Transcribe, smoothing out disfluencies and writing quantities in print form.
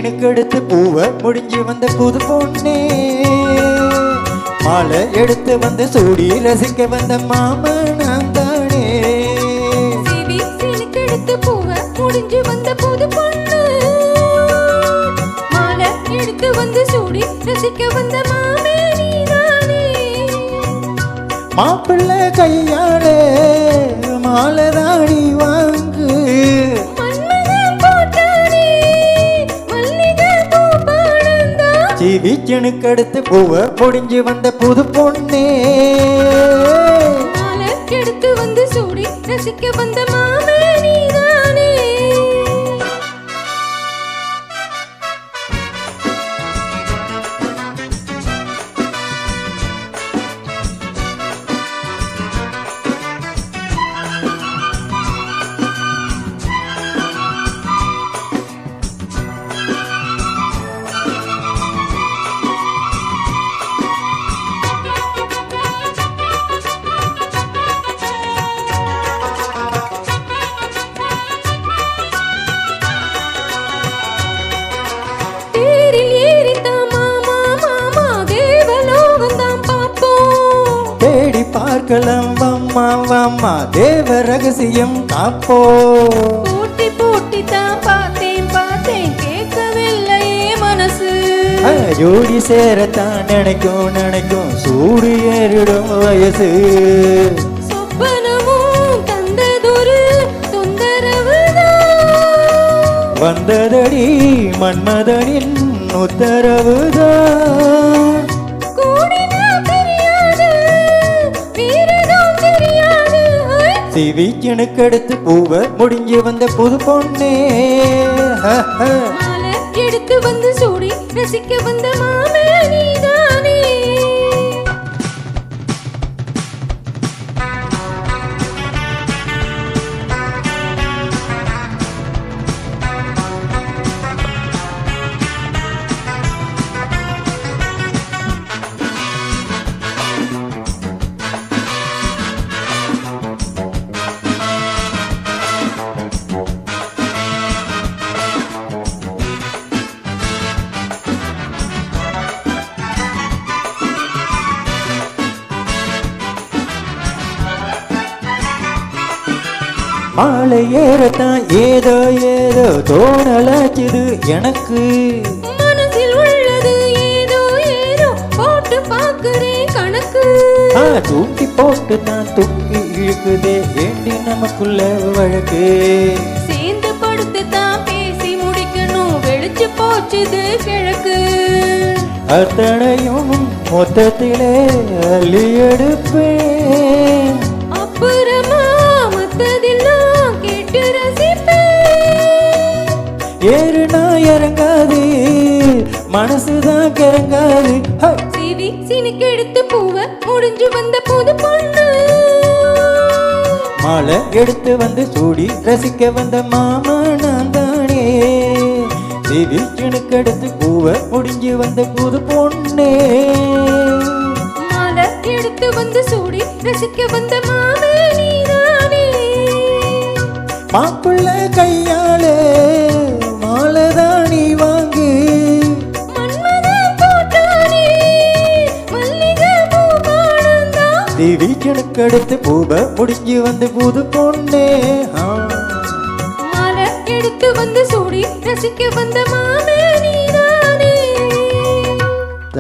சினுக்கு எடுத்து பூவை முடிஞ்சு வந்த புது பொண்ணே மாலை எடுத்து வந்து சூடி ரசிக்க வந்த மாமன் தானே சினுக்கு எடுத்து பூவை முடிஞ்சு வந்த புது பொண்ணு மாலை எடுத்து வந்து சூடி ரசிக்க வந்த மாமே நீதானே மாப்பிள்ளை கையாளே மாலை தாடி வாங்கு சினுக்கு எடுத்து பூவை முடிஞ்சு வந்த புது பொண்ணே மாலை எடுத்து வந்து சூடி ரசிக்க வந்த மாமே நீதானே பார்க்கலாம் வம்மா வம்மா தேவ ரகசியம் காப்போ போட்டி போட்டி தான் பார்த்தேன் கேட்கவில்லையே மனசு ஜோடி சேரத்தான் நினைக்கும் சூடு ஏறிடும் வயசு சொப்பனமும் தந்ததொரு தொந்தரவுதான் வந்ததடி மன்மதனின் உத்தரவுதான் சினுக்கு எடுத்து பூவை முடிஞ்சு வந்த புது பொண்ணே மாலை எடுத்து வந்து சூடி ரசிக்க வந்த மாமே நீதானே மாலை ஏறத்தான் ஏதோ தோணலாச்சுது எனக்கு மனசில் உள்ளது ஏதோ போட்டு பார்க்கிறேன் கணக்கு தூக்கி போட்டு தான் தூக்கி இழுக்குதே ஏண்டி நமக்குள்ள வழக்கு சேர்ந்து படுத்து தான் பேசி முடிக்கணும் வெளிச்சு போச்சுது கிழக்கு அத்தனையும் மொத்தத்திலே அள்ளி எடுப்பேன் அப்புறமா மத்ததெல்லாம் கேட்டு ரசிப்பேன் ஏறுனா இறங்காது மனசுதான் கிறங்காது சினுக்கு எடுத்து பூவை முடிஞ்சு வந்த புது பொண்ணு மாலை எடுத்து வந்து சூடி ரசிக்க வந்த மாமா நான் தானே சினுக்கு எடுத்து பூவை முடிஞ்சு வந்த புது பொண்ணே மாலை எடுத்து வந்து சூடி ரசிக்க வந்த மாமே நீதானே மாப்பிள்ளை கையாளே மாலை தானி வாங்கு சினுக்கு எடுத்து பூவை முடிஞ்சு வந்து புது பொண்ணே மாலை எடுத்து வந்து சூடி ரசிக்க வந்த மாமே நீ